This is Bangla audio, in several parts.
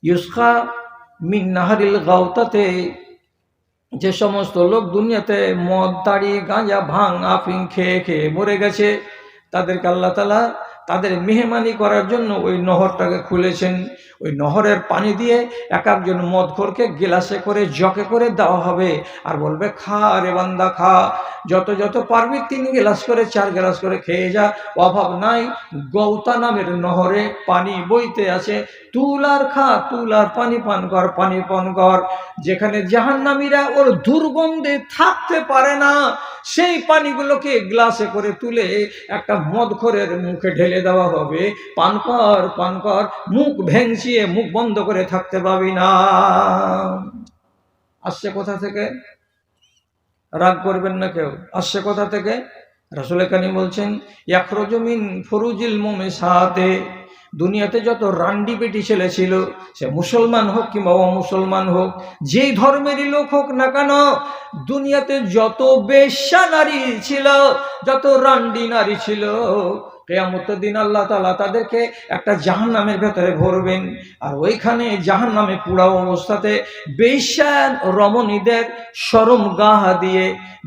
ইউসকা মিন নাহারিল গাওতাতে, যে সমস্ত লোক দুনিয়াতে মদ, তাড়ি, গাঁজা, ভাং, আফিং খেয়ে খেয়ে মরে গেছে, তাদেরকে আল্লাহ তাআলা তাদের মেহমানি করার জন্য ওই নহরটাকে খুলেছেন। ওই নহরের পানি দিয়ে এক একজন মদখোরকে গিলাসে করে, জকে করে দেওয়া হবে, আর বলবে, খা রে বান্দা খা, যত যত পারবি 3 গ্লাস করে 4 গ্লাস করে খেয়ে যা, অভাব নাই। গৌতা নামের নহরে পানি বইতে আছে, তুল আর খা, তুল আর পানি পান কর, পানি পান কর। যেখানে জাহান্নামীরা ওর দুর্গন্ধে থাকতে পারে না, সেই পানিগুলোকে গ্লাসে করে তুলে একটা মদখোরের মুখে ঢেলে দেওয়া হবে, পান কর পান কর, মুখ ভেঙচিয়ে মুখ বন্ধ করে থাকতে পাবি না। আসছে কোথা থেকে? রাগ করবেন না কেউ, আসছে কোথা থেকে? রাসূল কারীম বলছেন, ইয়াখরুজু মিন ফুরুজিল মুমিসাতে, দুনিয়াতে যত রান্ডি বেটি ছেলে ছিল, সে মুসলমান হোক কিংবা অমুসলমান হোক, যেই ধর্মেরই লোক হোক না কেন, দুনিয়াতে যত বেশ্যা নারী ছিল, যত রান্ডি নারী ছিল, কিয়ামতের দিন আল্লাহ তাআলা তাদেরকে একটা জাহান্নামের ভেতরে ভরবেন। আর ওইখানে জাহান্নামে পুরা অবস্থাতে বেশ্যা রমণীদের শরমগাহ দিয়ে,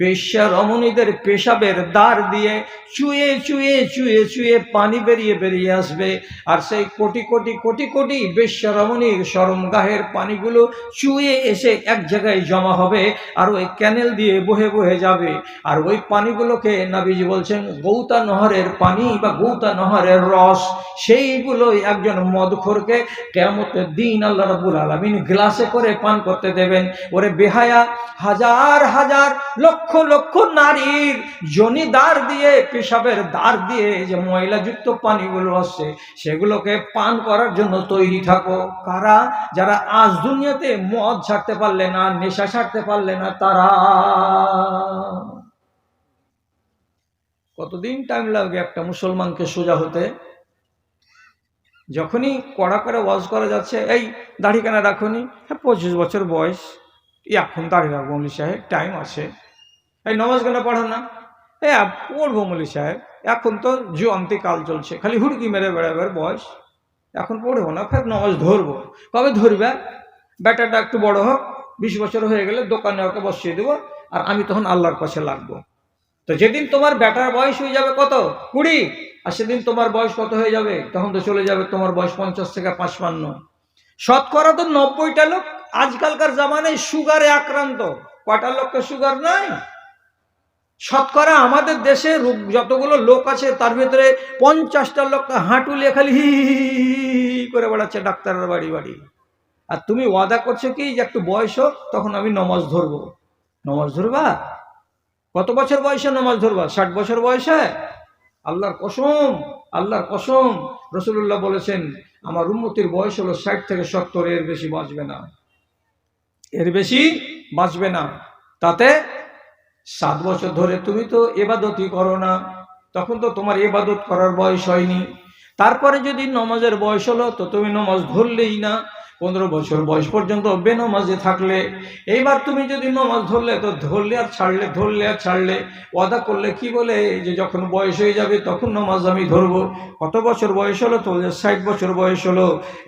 বেশ্যা রমণীদের পেশাবের দ্বার দিয়ে চুয়ে চুয়ে চুয়ে চুয়ে পানি বেরিয়ে বেরিয়ে আসবে। আর সেই কোটি কোটি কোটি কোটি বেশ্যা রমণীর শরমগাহের পানিগুলো চুয়ে এসে এক জায়গায় জমা হবে, আর ওই ক্যানেল দিয়ে বহে বহে যাবে। আর ওই পানিগুলোকে নবীজি বলছেন গৌতা নহরের পানি বা গৌতা নহরের রস। সেইগুলোই একজন মদখোরকে কিয়ামতের দিন আল্লাহ রাব্বুল আলামিন গ্লাসে করে পান করতে দেবেন। ওরে বেহায়া, হাজার হাজার লক্ষ লক্ষ নারীর যোনি দ্বার দিয়ে, পেশাবের দ্বার দিয়ে যে ময়লাযুক্ত পানিগুলো আসছে, সেগুলোকে পান করার জন্য তৈরি থাকো। কারা? যারা আজ দুনিয়াতে মদ ছাড়তে পারলে না, নেশা ছাড়তে পারলে না, তারা। কতদিন টাইম লাগবে একটা মুসলমানকে সোজা হতে? যখনই কড়া করে ওয়াজ করা যাচ্ছে, এই দাড়ি কেন রাখুনি? হ্যাঁ, 25 বছর বয়স, এখন দাড়ি রাখবো মৌলী সাহেব, টাইম আছে। এই নামাজ কেন পড়ো না? পড়বো মৌলী সাহেব, এখন তো জয়ন্তী কাল চলছে, খালি হুড়কি মেরে বেড়াবার বয়স, এখন পড়বো না, ফের নামাজ ধরবো। কবে ধরবে? বেটাটা একটু বড় হোক, 20 বছর হয়ে গেলে দোকানে ওকে বসিয়ে দেবো, আর আমি তখন আল্লাহর পাশে লাগবো। তো যেদিন তোমার বেটার বয়স হয়ে যাবে কত? 20, আর সেদিন তোমার বয়স কত হয়ে যাবে? তখন তো চলে যাবে তোমার বয়স 50 থেকে 55। শতকরা তো 90টা লোক আজকালকার জামানায় সুগারে আক্রান্ত। কয়টা লোককে সুগার নাই? শতকরা আমাদের দেশে যতগুলো লোক আছে তার ভিতরে 50টা লোক হাঁটু লিয়ে খালি হি করে বেড়াচ্ছে ডাক্তারের বাড়ি বাড়ি। আর তুমি ওয়াদা করছো কি যে একটু বয়স হোক তখন আমি নমাজ ধরবো। নমাজ ধরবা? কত বছর বয়সে নমাজ ধরবা? 60 বছর বয়সে? আল্লাহর কসম, আল্লাহর কসম, রাসূলুল্লাহ বলেছেন আমার উম্মতির বয়স হলো 60 থেকে 70, এর বেশি বাঁচবে না, এর বেশি বাঁচবে না। তাতে 7 বছর ধরে তুমি তো ইবাদতই করো না, তখন তো তোমার ইবাদত করার বয়স হয়নি। তারপরে যদি নমাজের বয়স হলো তো তুমি নমাজ ধরলেই না। 15 বছর বয়স পর্যন্ত বেনমাজে থাকলে, এইবার তুমি যদি নমাজ ধরলে তো ধরলে আর ছাড়লে, ধরলে আর ছাড়লে। ওয়াদা করলে কি বলে যে যখন বয়স হয়ে যাবে তখন নমাজ আমি ধরবো। কত বছর বয়স হলো? তো 60 বছর বয়স হলো।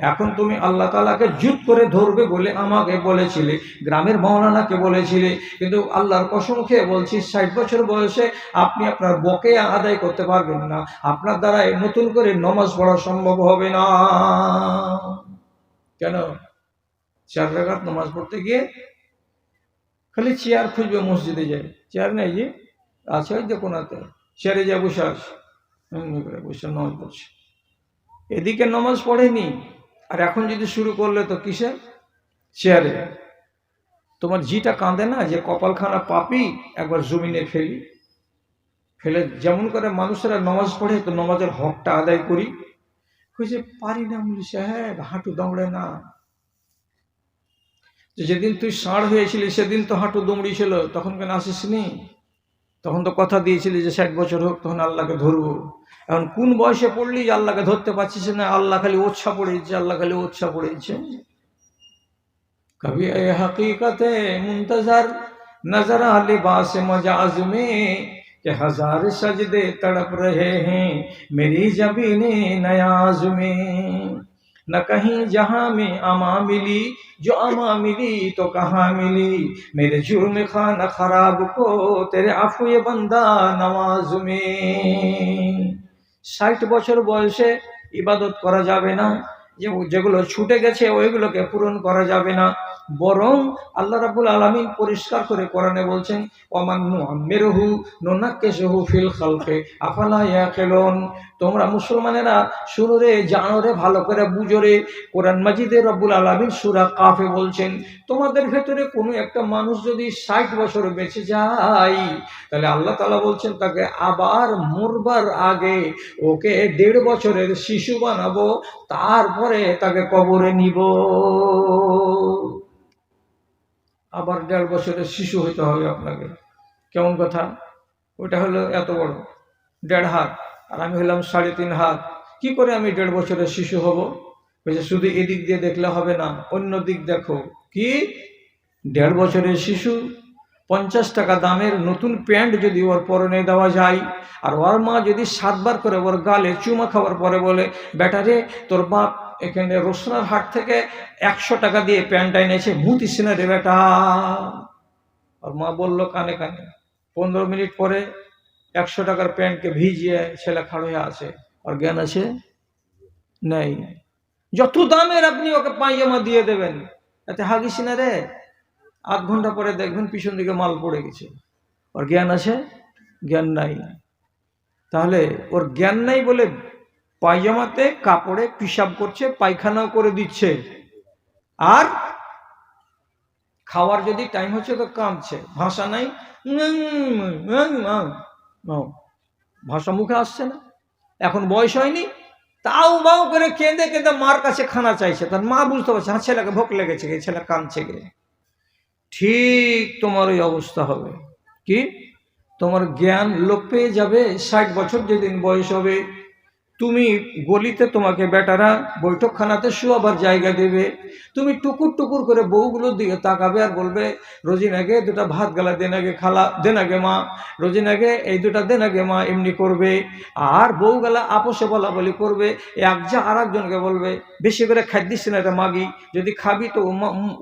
এখন তুমি আল্লাহ তাআলাকে জুত করে ধরবে বলে আমাকে বলেছিলে, গ্রামের মাওলানাকে বলেছিলে, কিন্তু আল্লাহর কসম খেয়ে বলছি 60 বছর বয়সে আপনি আপনার বকেয়া আদায় করতে পারবেন না, আপনার দ্বারা নতুন করে নমাজ পড়া সম্ভব হবে না। কেন? 4 রাকাত নামাজ পড়তে গিয়ে খালি চেয়ার খুঁজবে, মসজিদে যায়, চেয়ার নেই যে আছে ওই যে কোনাতে, চেয়ারে যা বসে আছে, এমনি করে বসে নামাজ পড়ছে, এদিকে নামাজ পড়েনি। আর এখন যদি শুরু করলে তো কিসে? চেয়ারে। তোমার জিটা কাঁদে না যে কপালখানা পাপি, একবার জমিনে ফেলি, ফেলে যেমন করে মানুষেরা নামাজ পড়ে তো নামাজের হকটা আদায় করি। কইছে পারি না মৌলী সাহেব, হাঁটু দমড়ে না। যেদিন তুই ষাঁড় হয়েছিলি সেদিন তো হাঁটু দমড়ি ছিল, তখন কেন আসিসনি? তখন তো কথা দিয়েছিলি যে 60 বছর হোক তখন আল্লাহকে ধরবো। এখন কোন বয়সে পড়লি যে আল্লাহকে ধরতে পারছিস না? আল্লাহ খালি ওচ্ছা পড়েছে, আল্লাহ খালি ওচ্ছা পড়েছে। কবি এ হकीकते मुंतजर नजर लिबास मजाज में कि हजार सजदे तड़प रहे हैं मेरी जबीने नयाज में। न कहीं जहां में अमा मिली, जो अमा मिली तो कहाँ मिली, मेरे जुर्म खाना खराब को तेरे আফুয়ে बंदा नवाज में। 60 বছর বয়সে ইবাদত করা যাবে না, যেগুলো ছুটে গেছে ওইগুলোকে পূরণ করা যাবে না, বরং আল্লাহ রাব্বুল আলামিন পরিষ্কার করে কোরআনে বলছেন ওয়ামান নুআম্মিরহু নুনাক্কিসহু ফিল খালকি আফালা ইয়াকিলুন। তোমরা মুসলমানেরা শুনো রে, জানো রে, ভালো করে বুঝো রে। কোরআন মাজিদে রব্বুল আলামিন সূরা কাফে বলছেন তোমাদের ভেতরে কোনো একটা মানুষ যদি 60 বছর বেঁচে যায়, তাহলে আল্লাহ তাআলা বলছেন তাকে আবার মরবার আগে ওকে 1.5 বছরের শিশু বানাবো, তারপরে তাকে কবরে নিব। আবার 1.5 বছরের শিশু হতে হবে আপনাকে, কেমন কথা? ওটা হলো এত বড় 1.5 হাত, আর আমি হলাম 3.5 হাত, কি করে আমি 1.5 বছরের শিশু হব? বলছে শুধু এদিক দিয়ে দেখলে হবে না, অন্য দিক দেখো। কি? 1.5 বছরের শিশু 50 টাকা দামের নতুন প্যান্ট যদি ওর পরনে দেওয়া যায়, আর ওর মা যদি 7 বার করে ওর গালে চুমা খাওয়ার পরে বলে বেটা রে তোর বাপ এখানে রোসনার হাট থেকে 100 টাকা দিয়ে প্যান্ট এনেছে, মুতিস না রে বেটা। আর মা বললো কানে কানে, 15 মিনিট পরে 100 টাকার প্যান্টকে ভিজিয়ে ছেলে খাড় হয়ে আছে, আর জ্ঞান আছে নেই। যত দামের আপনি ওকে পায়জামা দিয়ে দেবেন, এতে হাগিস না রে, আধ ঘন্টা পরে দেখবেন পিছন দিকে মাল পড়ে গেছে। ওর জ্ঞান আছে? জ্ঞান নাই। তাহলে ওর জ্ঞান নাই বলে পায়জামাতে কাপড়ে পিশাব করছে, পায়খানাও করে দিচ্ছে, আর খাওয়ার যদি টাইম হচ্ছে তো কাঁদছে, ভাষা নাই, ভাষা মুখে আসছে না, এখন বয়স হয়নি, তাও বাও করে কেঁদে কেঁদে মার কাছে খানা চাইছে। তার মা বুঝতে পারছে হ্যাঁ ছেলেকে ভোক লেগেছে, ছেলে কাঁদছে গে। ঠিক তোমার ওই অবস্থা হবে। কি? তোমার জ্ঞান লোপ পেয়ে যাবে 60 বছর যেদিন বয়স হবে। তুমি গলিতে তোমাকে বেটারা বৈঠকখানাতে শোয়াবার জায়গা দেবে, তুমি টুকুর টুকুর করে বউগুলোর দিকে তাকাবে আর বলবে রোজিনাকে 2টা ভাত গালা দেন আগে, খালা দেন আগে মা, রোজিনাকে এই 2টা দেন আগে মা, এমনি করবে। আর বউগালা আপোষে বলা বলি করবে, এক যা আর একজনকে বলবে বেশি করে খাদ্যিস না এটা মাগি, যদি খাবি তো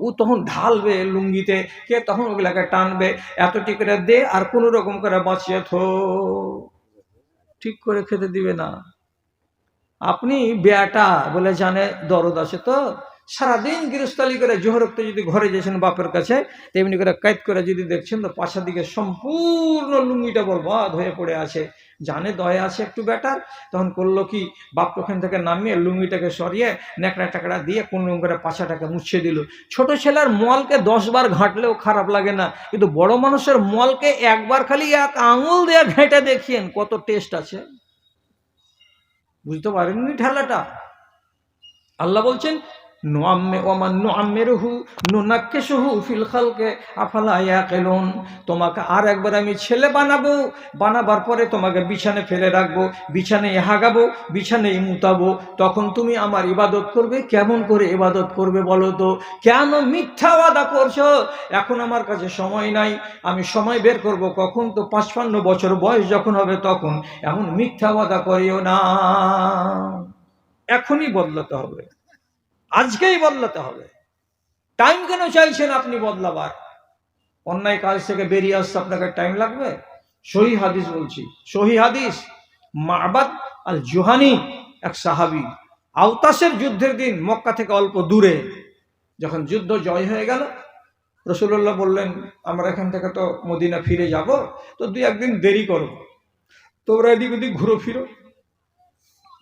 ও তখন ঢালবে লুঙ্গিতে, কে তখন ওগুলাকে টানবে, এতটি করে দে আর কোনো রকম করে বাঁচিয়ে থো, ঠিক করে খেতে দিবে না। আপনি বেটা বলে জানে দরদ আছে তো, সারাদিন গৃহস্থালি করে জোহরক্ত যদি ঘরে যেছেন বাপের কাছে, তেমনি করে কাইদ করে যদি দেখছেন তো পাশার দিকে সম্পূর্ণ লুঙ্গিটা বরবাদ হয়ে পড়ে আছে, জানে দয়া আছে একটু বেটার, তখন করলো কি বাপ ওখান থেকে নামিয়ে লুঙ্গিটাকে সরিয়ে ন্যাকড়া টাকড়া দিয়ে কোন রকম করে পাছাটাকে মুছে দিল। ছোট ছেলের মলকে 10 বার ঘাঁটলেও খারাপ লাগে না, কিন্তু বড় মানুষের মলকে একবার খালি 1 আঙুল দিয়ে ঘেঁটে দেখিয়েন কত টেস্ট আছে। বুঝতে পারেননি ঠেলাটা? আল্লাহ বলছেন তোমাকে আর একবার আমি ছেলে বানাবো, বানাবার পরে তোমাকে বিছানে ফেলে রাখবো, বিছানায় হাগাবো, বিছানায় মুতাবো, তখন তুমি আমার ইবাদত করবে। কেমন করে ইবাদত করবে বলো তো? কেন মিথ্যা ওয়াদা করছো? এখন আমার কাছে সময় নাই, আমি সময় বের করব কখন? তো 55 বছর বয়স যখন হবে তখন। এমন মিথ্যা ওয়াদা করিও না, এখনই বদলাতে হবে, আজকেই বদলাতে হবে। টাইম কেন চাইছেন আপনি বদলাবার? অন্যায় কাজ থেকে বেরিয়ে আসতে আপনাকে টাইম লাগবে? সহি হাদিস বলছি, সহি হাদিস, মাবাদ আল জুহানি এক সাহাবী, আওতাসের যুদ্ধের দিন মক্কা থেকে অল্প দূরে যখন যুদ্ধ জয় হয়ে গেল, রাসূলুল্লাহ বললেন আমরা এখান থেকে তো মদিনা ফিরে যাব, তো 2-1 দিন দেরি করো, তোমরা এদিক ওদিক ঘুরো ফিরো।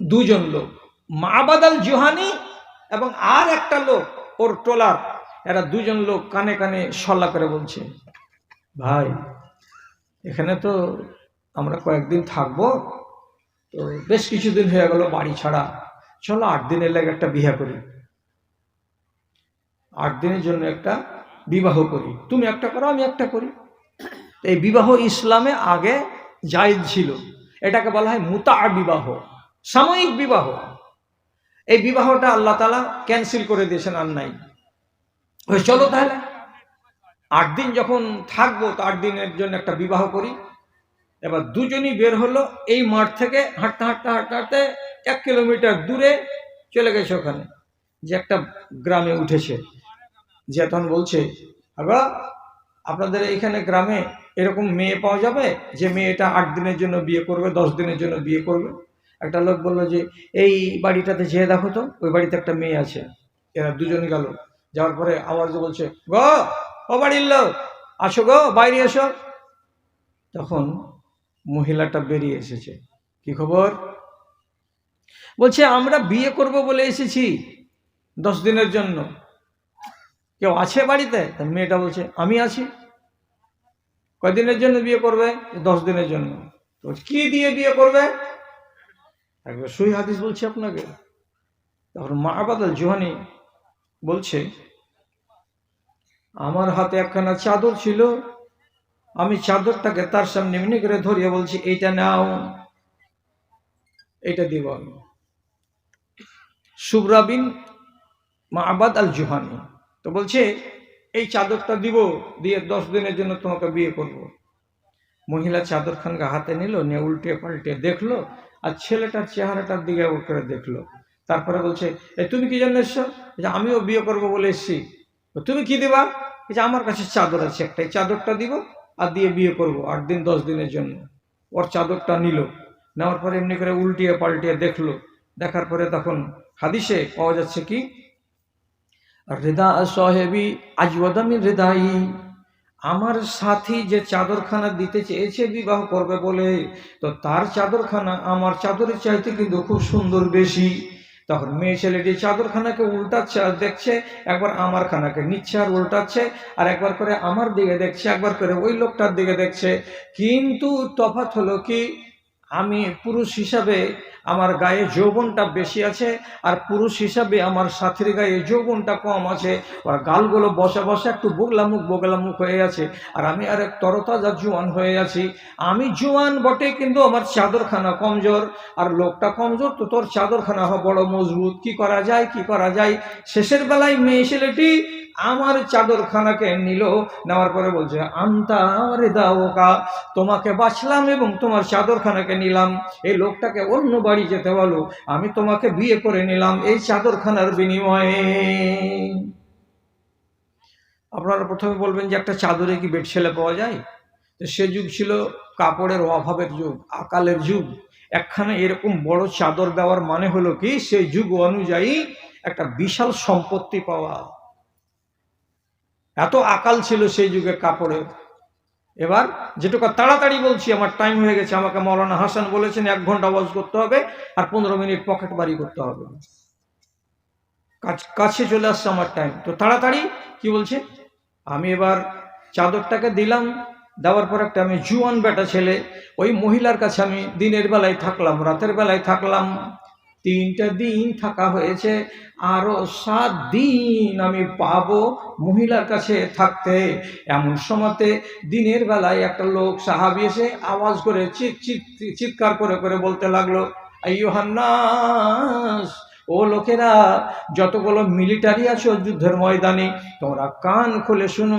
2 জন লোক, মাবাদ আল জুহানি এবং আর একটা লোক ওর টোলার, এরা 2 জন লোক কানে কানে সল্লা করে বলছে ভাই এখানে তো আমরা কয়েকদিন থাকবো, তো বেশ কিছুদিন হয়ে গেল বাড়ি ছাড়া, চলো 8 দিনের লেগে একটা বিয়ে করি, 8 দিনের জন্য একটা বিবাহ করি, তুমি একটা করো আমি একটা করি। এই বিবাহ ইসলামে আগে জায়েজ ছিল, এটাকে বলা হয় মুতা বিবাহ, সাময়িক বিবাহ। এই বিবাহটা আল্লাহ তাআলা ক্যান্সেল করে দিয়েছেন, আর নাই। ওই চলো তাহলে 8 দিন যখন থাকবো তো 8 দিনের জন্য একটা বিবাহ করি। এবার 2 জনই বের হলো, এই মাঠ থেকে হাঁটতে হাঁটতে হাঁটতে হাঁটতে 1 কিলোমিটার দূরে চলে গেছে ওখানে। যে একটা গ্রামে উঠেছে, যে তখন বলছে, আগা আপনাদের এখানে গ্রামে এরকম মেয়ে পাওয়া যাবে যে মেয়েটা 8 দিনের জন্য বিয়ে করবে, 10 দিনের জন্য বিয়ে করবে? একটা লোক বললো যে এই বাড়িটাতে যেয়ে দেখো তো, ওই বাড়িতে একটা মেয়ে আছে। এরা দুজন গেল, যাওয়ার পরে আওয়াজ বলছে, গো ও বাড়ির লোক, আসো গো, বাইরে এসো। তখন মহিলাটা বেরিয়ে এসেছে। কি খবর? বলছে আমরা বিয়ে করব বলে এসেছি 10 দিনের জন্য, কেউ আছে বাড়িতে? মেয়েটা বলছে আমি আছি। কয়দিনের জন্য বিয়ে করবে? 10 দিনের জন্য। তো কি দিয়ে বিয়ে করবে? একবার সহি হাদিস বলছি আপনাকে। তখন মা'বাদ আল জুহানি বলছে, আমার হাতে একখানা চাদর ছিল, আমি চাদরটাকে তার সামনে এমনি করে ধরিয়ে বলছি, এইটা নাও, এটা দিব আমি। সুবরা বিন মা'বাদ আল জুহানি তো বলছে এই চাদরটা দিব, দিয়ে 10 দিনের জন্য তোমাকে বিয়ে করব। মহিলা চাদরখানকে হাতে নিল, নিয়ে উল্টে পাল্টে দেখলো, আর ছেলেটার চেহারাটার দিকে করে দেখলো। তারপরে বলছে, তুমি কি জন্য এসছো? যে আমিও বিয়ে করব বলে এসছি। তুমি কি দিবা? যে আমার কাছে চাদর আছে একটা, এই চাদরটা দিব আর দিয়ে বিয়ে করব 8 দিন 10 দিনের জন্য। ওর চাদরটা নিল, নেওয়ার পরে এমনি করে উল্টিয়ে পাল্টিয়ে দেখলো। দেখার পরে তখন হাদিসে পাওয়া যাচ্ছে কি, রেদা সাহেবী আজওয়াদা মিন রেদাই, আমার সাথী যে চাদরখানা দিতে চেয়েছে বিবাহ করবে বলে, তো তার চাদরখানা আমার চাদরের চাইতে কিন্তু খুব সুন্দর বেশি। তখন মেয়ে ছেলেটি চাদরখানাকে উল্টাচ্ছে আর দেখছে, একবার আমার খানাকে নিচ্ছে আর উল্টাচ্ছে, আর একবার করে আমার দিকে দেখছে, একবার করে ওই লোকটার দিকে দেখছে। কিন্তু তফাৎ হলো কি, আমি পুরুষ হিসাবে আমার গায়ে যৌবনটা বেশি আছে, আর পুরুষ হিসাবে আমার সাথীর গায়ে যৌবনটা কম আছে। ওর গালগুলো বসে বসে একটু বোগলা মুখ হয়ে আছে, আর আমি আর এক তরতাজা জোয়ান হয়ে আছি। আমি জোয়ান বটে, কিন্তু আমার চাদরখানা কমজোর, আর লোকটা কমজোর, তো তোর চাদরখানা বড় মজবুত। কি করা যায়, কি করা যায়? শেষের বেলায় মেয়ে ছেলেটি আমার চাদরখানাকে নিল, নেওয়ার পরে বলছে, আন্তা রেদাওকা, তোমাকে বাঁচলাম এবং তোমার চাদরখানাকে নিলাম। এই লোকটাকে অন্য বাড়ি যেতে বলো, আমি তোমাকে বিয়ে করে নিলাম এই চাদরখানার বিনিময়ে। আপনারা প্রথমে বলবেন যে একটা চাদরে কি বেড ছেলে পাওয়া যায়? তো সে যুগ ছিল কাপড়ের অভাবের যুগ, আকালের যুগ। একখানে এরকম বড় চাদর দেওয়ার মানে হলো কি, সেই যুগ অনুযায়ী একটা বিশাল সম্পত্তি পাওয়া। এত আকাল ছিল সেই যুগে কাপড়ের। এবার যেটুকু তাড়াতাড়ি বলছি, আমার টাইম হয়ে গেছে। আমাকে মৌলানা হাসান বলেছেন 1 ঘন্টা ওয়াজ করতে হবে আর 15 মিনিট পকেট বাড়ি করতে হবে। কাছে চলে আসছে আমার টাইম, তো তাড়াতাড়ি কি বলছে, আমি এবার চাদরটাকে দিলাম। দেওয়ার পর একটা আমি জুয়ান বেটা ছেলে, ওই মহিলার কাছে আমি দিনের বেলায় থাকলাম, রাতের বেলায় থাকলাম। 3টা দিন থাকা হয়েছে, আরো 7 দিন আমি পাবো মহিলার কাছে থাকতে। এমন সময়তে দিনের বেলায় একটা লোক সাহাবী এসে আওয়াজ করে চিৎকার করে করে বলতে লাগলো, আইয়ুহান নাস, ও লোকেরা, যতগুলো মিলিটারি আছো যুদ্ধের ময়দানে, তোমরা কান খুলে শুনো।